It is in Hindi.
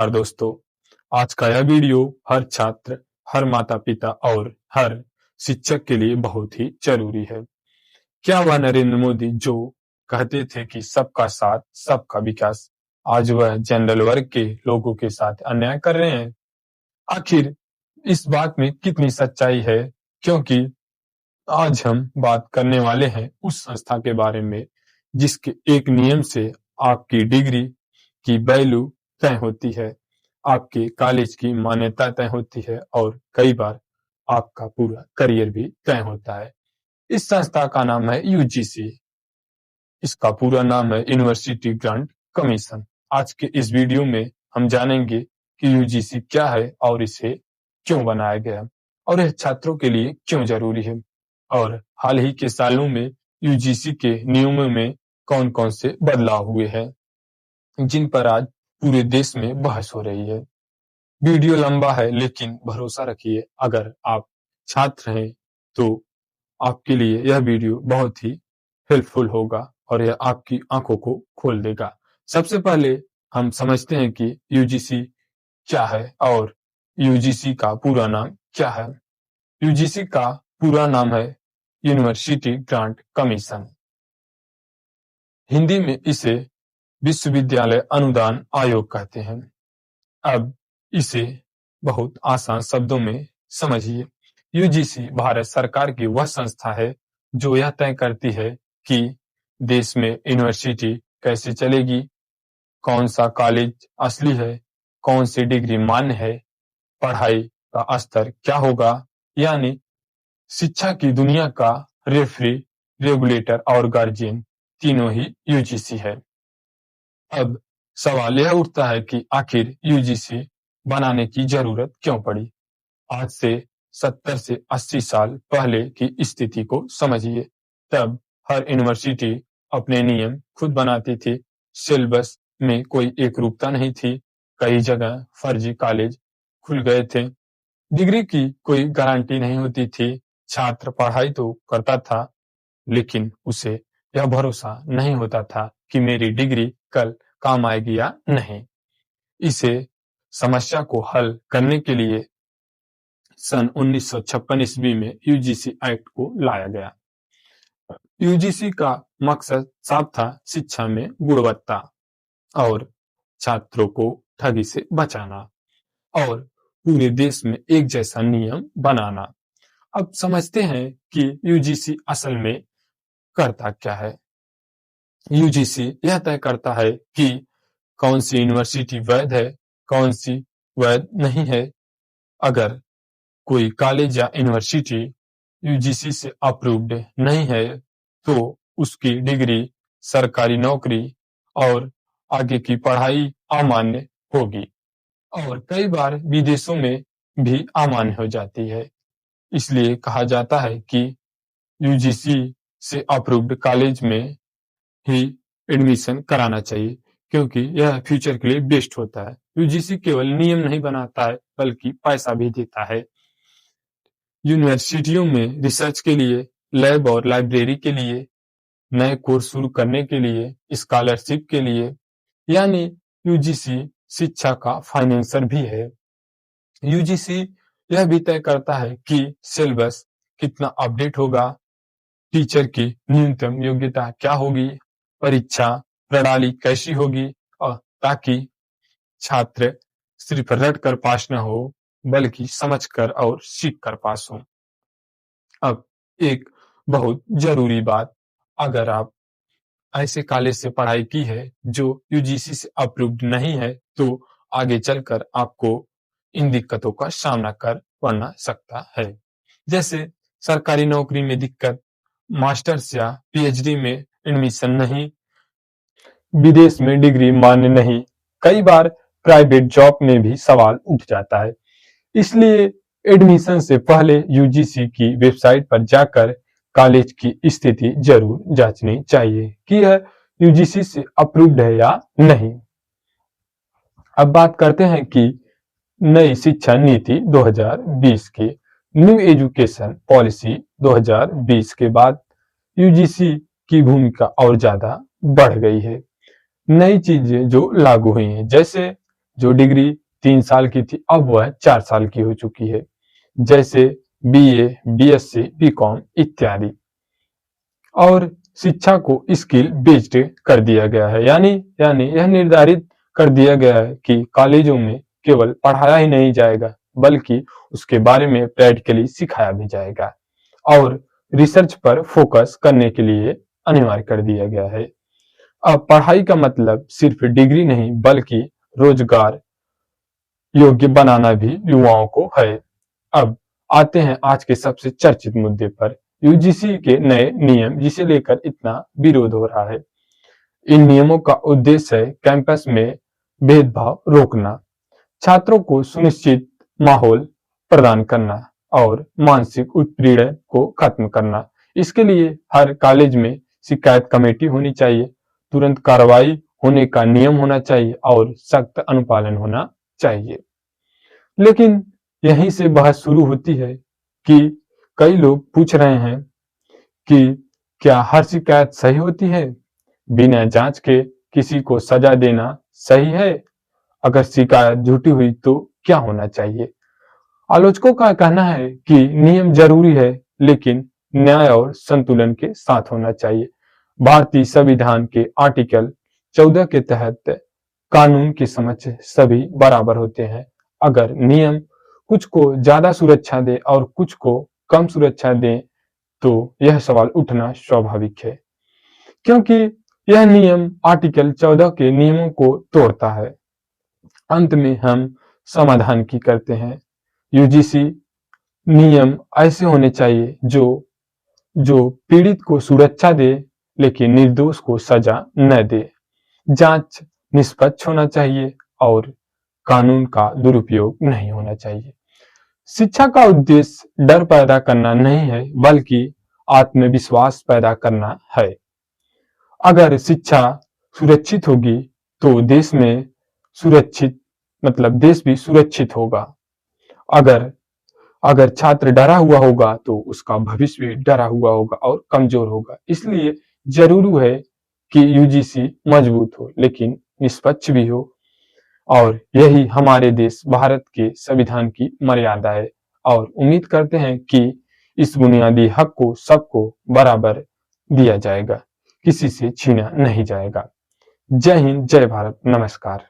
और दोस्तों, आज का यह वीडियो हर छात्र, हर माता-पिता और हर शिक्षक के लिए बहुत ही जरूरी है। क्या वह नरेंद्र मोदी जो कहते थे कि सबका साथ, सबका विकास, आज वह जनरल वर्ग के लोगों के साथ अन्याय कर रहे हैं? आखिर इस बात में कितनी सच्चाई है? क्योंकि आज हम बात करने वाले हैं उस संस्था के बारे में जिसके एक नियम से आपकी डिग्री की वैल्यू तय होती है, आपके कॉलेज की मान्यता तय होती है और कई बार आपका पूरा करियर भी तय होता है। इस संस्था का नाम है यूजीसी। इसका पूरा नाम है यूनिवर्सिटी ग्रांट कमीशन। आज के इस वीडियो में हम जानेंगे कि यूजीसी क्या है और इसे क्यों बनाया गया और यह छात्रों के लिए क्यों जरूरी है और हाल ही के सालों में यूजीसी के नियमों में कौन-कौन से बदलाव हुए हैं, जिन पर आज पूरे देश में बहस हो रही है। वीडियो लंबा है लेकिन भरोसा रखिए, अगर आप छात्र हैं तो आपके लिए यह वीडियो बहुत ही हेल्पफुल होगा और यह आपकी आंखों को खोल देगा। सबसे पहले हम समझते हैं कि यूजीसी क्या है और यूजीसी का पूरा नाम क्या है। यूजीसी का पूरा नाम है यूनिवर्सिटी ग्रांट कमीशन। हिंदी में इसे विश्वविद्यालय अनुदान आयोग कहते हैं। अब इसे बहुत आसान शब्दों में समझिए। यूजीसी भारत सरकार की वह संस्था है जो यह तय करती है कि देश में यूनिवर्सिटी कैसे चलेगी, कौन सा कॉलेज असली है, कौन सी डिग्री मान्य है, पढ़ाई का स्तर क्या होगा, यानी शिक्षा की दुनिया का रेफरी, रेगुलेटर और गार्जियन तीनों ही यूजीसी है। अब सवाल यह उठता है कि आखिर यूजीसी बनाने की जरूरत क्यों पड़ी। आज से 70 से 80 साल पहले की स्थिति को समझिए। तब हर यूनिवर्सिटी अपने नियम खुद बनाती थी। सिलेबस में कोई एकरूपता नहीं थी। कई जगह फर्जी कॉलेज खुल गए थे। डिग्री की कोई गारंटी नहीं होती थी। छात्र पढ़ाई तो करता था, लेकिन उसे यह भरोसा नहीं होता था कि मेरी डिग्री कल काम आएगी या नहीं। इसे समस्या को हल करने के लिए सन 1956 ईस्वी में यूजीसी एक्ट को लाया गया। यूजीसी का मकसद साफ था, शिक्षा में गुणवत्ता और छात्रों को ठगी से बचाना और पूरे देश में एक जैसा नियम बनाना। अब समझते हैं कि यूजीसी असल में करता क्या है। यूजीसी यह तय करता है कि कौन सी यूनिवर्सिटी वैध है, कौन सी वैध नहीं है। अगर कोई कॉलेज या यूनिवर्सिटी यूजीसी से अप्रूव्ड नहीं है तो उसकी डिग्री, सरकारी नौकरी और आगे की पढ़ाई अमान्य होगी और कई बार विदेशों में भी अमान्य हो जाती है। इसलिए कहा जाता है कि यूजीसी से अप्रूव्ड कॉलेज में ही एडमिशन कराना चाहिए, क्योंकि यह फ्यूचर के लिए बेस्ट होता है। यूजीसी केवल नियम नहीं बनाता है बल्कि पैसा भी देता है। यूनिवर्सिटियों में रिसर्च के लिए, लैब और लाइब्रेरी के लिए, नए कोर्स शुरू करने के लिए, स्कॉलरशिप के लिए, यानी यूजीसी शिक्षा का फाइनेंसर भी है। यूजीसी यह भी तय करता है कि सिलेबस कितना अपडेट होगा, टीचर की न्यूनतम योग्यता क्या होगी, परीक्षा प्रणाली कैसी होगी, और ताकि छात्र सिर्फ रट कर पास न हो बल्कि समझ कर और सीख कर पास हो। अब एक बहुत जरूरी बात, अगर आप ऐसे कॉलेज से पढ़ाई की है जो यूजीसी से अप्रूव्ड नहीं है तो आगे चलकर आपको इन दिक्कतों का सामना कर पड़ना सकता है। जैसे सरकारी नौकरी में दिक्कत, मास्टर्स या पीएचडी में एडमिशन नहीं, विदेश में डिग्री मान्य नहीं, कई बार प्राइवेट जॉब में भी सवाल उठ जाता है। इसलिए एडमिशन से पहले यूजीसी की वेबसाइट पर जाकर कॉलेज की स्थिति जरूर जांचनी चाहिए कि यह यूजीसी से अप्रूव्ड है या नहीं। अब बात करते हैं कि नई शिक्षा नीति 2020 की न्यू एजुकेशन पॉलिसी 2020 के बाद यूजीसी की भूमिका और ज्यादा बढ़ गई है। नई चीजें जो लागू हुई हैं, जैसे जो डिग्री 3 साल की थी अब वह 4 साल की हो चुकी है, जैसे बीए, बीएससी, बीकॉम इत्यादि। और शिक्षा को स्किल बेस्ड कर दिया गया है, यानी यानी यह निर्धारित कर दिया गया है कि कॉलेजों में केवल पढ़ाया ही नहीं जाएगा बल्कि उसके बारे में प्रैक्टिकली सिखाया भी जाएगा और रिसर्च पर फोकस करने के लिए अनिवार्य कर दिया गया है। अब पढ़ाई का मतलब सिर्फ डिग्री नहीं बल्कि रोजगार योग्य बनाना भी युवाओं को है। अब आते हैं आज के सबसे चर्चित मुद्दे पर, यूजीसी के नए नियम जिसे लेकर इतना विरोध हो रहा है। इन नियमों का उद्देश्य है कैंपस में भेदभाव रोकना, छात्रों को सुनिश्चित माहौल प्रदान करना और मानसिक उत्पीड़न को खत्म करना। इसके लिए हर कॉलेज में शिकायत कमेटी होनी चाहिए, तुरंत कार्रवाई होने का नियम होना चाहिए और सख्त अनुपालन होना चाहिए। लेकिन यहीं से बहस शुरू होती है कि कई लोग पूछ रहे हैं कि क्या हर शिकायत सही होती है? बिना जांच के किसी को सजा देना सही है? अगर शिकायत झूठी हुई तो क्या होना चाहिए? आलोचकों का कहना है कि नियम जरूरी है लेकिन न्याय और संतुलन के साथ होना चाहिए। भारतीय संविधान के आर्टिकल 14 के तहत कानून के समक्ष सभी बराबर होते हैं। अगर नियम कुछ को ज्यादा सुरक्षा दे और कुछ को कम सुरक्षा दे तो यह सवाल उठना स्वाभाविक है, क्योंकि यह नियम आर्टिकल 14 के नियमों को तोड़ता है। अंत में हम समाधान की करते हैं। यूजीसी नियम ऐसे होने चाहिए जो पीड़ित को सुरक्षा दे लेकिन निर्दोष को सजा न दे। जांच निष्पक्ष होना चाहिए और कानून का दुरुपयोग नहीं होना चाहिए। शिक्षा का उद्देश्य डर पैदा करना नहीं है बल्कि आत्मविश्वास पैदा करना है। अगर शिक्षा सुरक्षित होगी तो देश में सुरक्षित देश भी सुरक्षित होगा। अगर छात्र डरा हुआ होगा तो उसका भविष्य भी डरा हुआ होगा और कमजोर होगा। इसलिए जरूरी है कि यूजीसी मजबूत हो लेकिन निष्पक्ष भी हो और यही हमारे देश भारत के संविधान की मर्यादा है और उम्मीद करते हैं कि इस बुनियादी हक को सबको बराबर दिया जाएगा, किसी से छीना नहीं जाएगा। जय हिंद, जय भारत, नमस्कार।